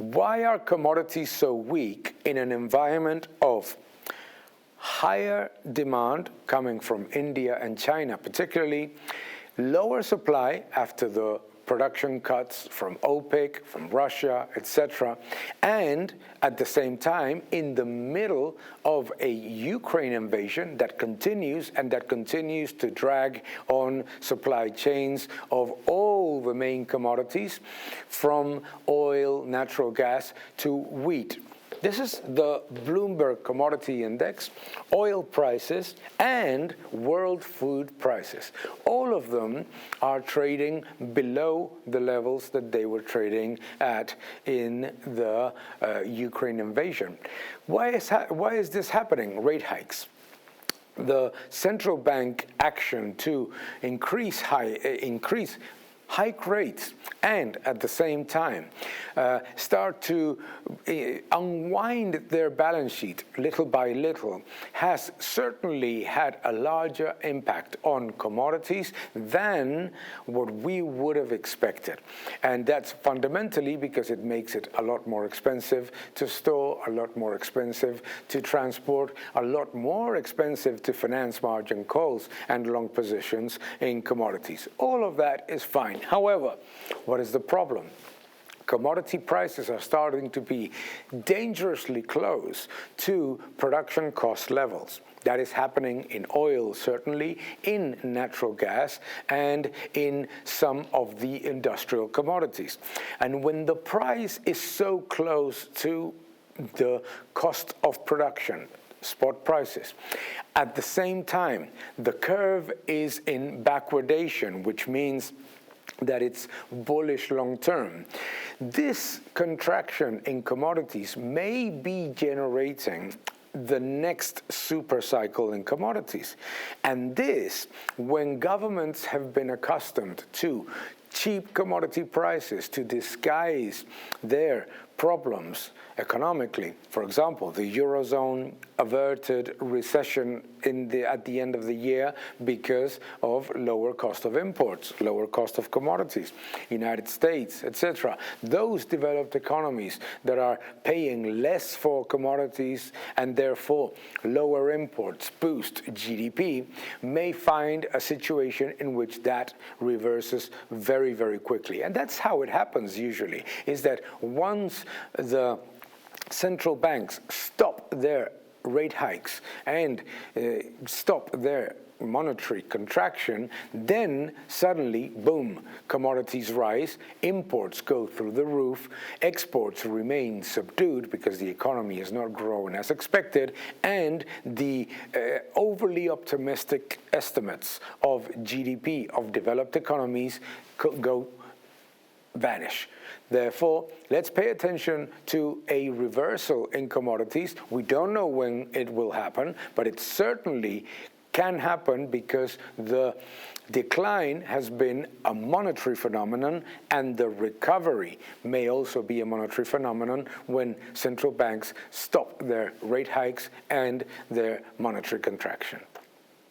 Why are commodities so weak in an environment of higher demand coming from India and China, particularly lower supply after the production cuts from OPEC, from Russia, etc., and at the same time in the middle of a Ukraine invasion that continues to drag on supply chains of all the main commodities, from oil, natural gas to wheat. This is the Bloomberg Commodity Index, oil prices, and world food prices. All of them are trading below the levels that they were trading at in the Ukraine invasion. Why is this happening? Rate hikes. The central bank action to hike rates and at the same time start to unwind their balance sheet little by little has certainly had a larger impact on commodities than what we would have expected. And that's fundamentally because it makes it a lot more expensive to store, a lot more expensive to transport, a lot more expensive to finance margin calls and long positions in commodities. All of that is fine. However, what is the problem? Commodity prices are starting to be dangerously close to production cost levels. That is happening in oil, certainly, in natural gas, and in some of the industrial commodities. And when the price is so close to the cost of production, spot prices, at the same time, the curve is in backwardation, which means that it's bullish long term. This contraction in commodities may be generating the next super cycle in commodities. And this, when governments have been accustomed to cheap commodity prices to disguise their problems economically. For example, the Eurozone averted recession at the end of the year because of lower cost of imports, lower cost of commodities, United States, etc. Those developed economies that are paying less for commodities and therefore lower imports boost GDP may find a situation in which that reverses very, very quickly. And that's how it happens usually, is that once the central banks stop their rate hikes and stop their monetary contraction, then suddenly, boom, commodities rise, imports go through the roof, exports remain subdued because the economy is not growing as expected, and the overly optimistic estimates of GDP of developed economies vanish. Therefore, let's pay attention to a reversal in commodities. We don't know when it will happen, but it certainly can happen because the decline has been a monetary phenomenon, and the recovery may also be a monetary phenomenon when central banks stop their rate hikes and their monetary contraction.